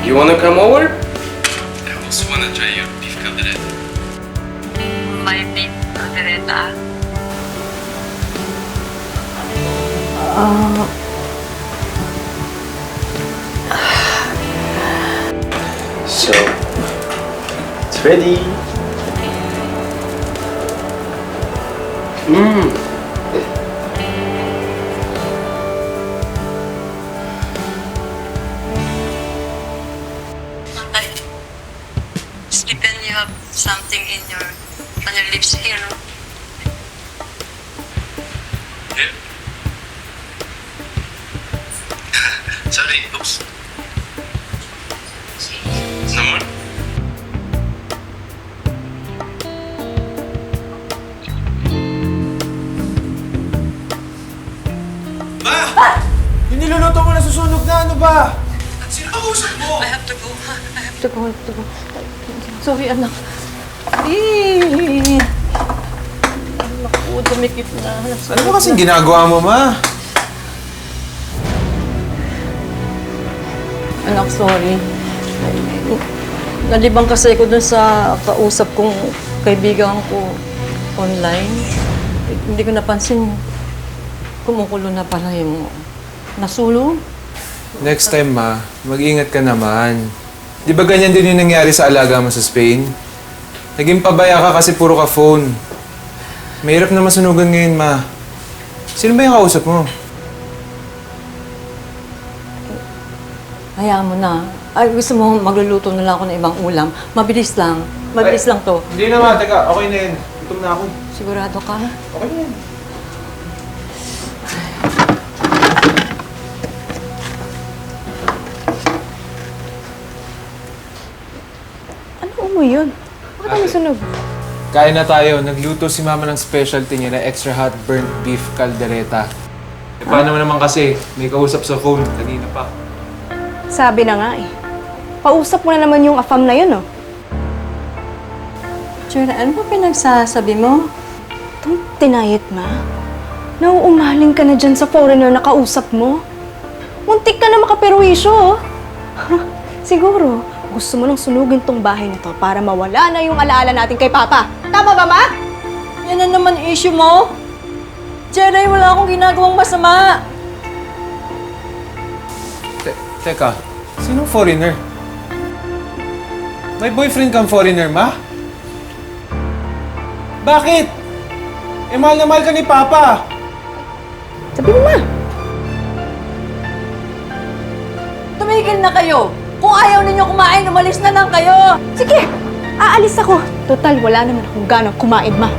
You wanna come over? I also wanna try your beef caldereta. My beef caldereta. So, it's ready. Ay, Stephen, you have something on your lips here, no? Yeah. Sorry, oops. No more? Ma! Yung niluluto mo na susunog na, ano ba? Sino ang usap mo? I have to go. I have to go. Sorry, anak. Eh. Naku, dumikit na. Ano ba kasing ginagawa mo, ma? Anak, sorry. Nalibang kasi ako dun sa kausap kong kaibigan ko online. Hindi ko napansin kumukulo na pala yung nasulo. Next time, ma, mag-ingat ka naman. Di ba ganyan din yung nangyari sa alaga mo sa Spain? Naging pabaya ka kasi puro ka phone. Mahirap na masunugan ngayon, ma. Sino ba yung kausap mo? Hayaan mo na. Ay, gusto mo magluluto na lang ako ng ibang ulam. Mabilis lang. Mabilis lang to. Hindi na, ma. Teka, okay na yun. Gutom na ako. Sigurado ka? Okay na yun. Ano umoy yun? Bakit ang sunog? Kain na tayo. Nagluto si mama ng specialty niya na extra hot burnt beef caldereta. E paano naman kasi? May kausap sa phone. Kanina pa. Sabi na nga eh. Pausap mo na naman yung afam na yun, oh. Jura, ano ba pinagsasabi mo? Itong tinayet, ma. Nauumaling ka na dyan sa foreigner na kausap mo. Muntik ka na makaperwisyo, oh. Siguro, gusto mo nang sunugin tong bahay na to para mawala na yung alaala natin kay Papa. Tama ba, ma? Yan na naman issue mo? Jeray, wala akong ginagawang masama. Teka, sinong foreigner? May boyfriend kang foreigner, ma? Bakit? Eh, mahal na mahal ka ni Papa. Sabi mo, ma. Tumigil na kayo. Kung ayaw ninyo kumain, umalis na lang kayo. Sige, aalis ako. Total, wala naman akong ganang kumain, ma.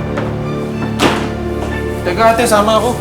Teka ate, sama ako.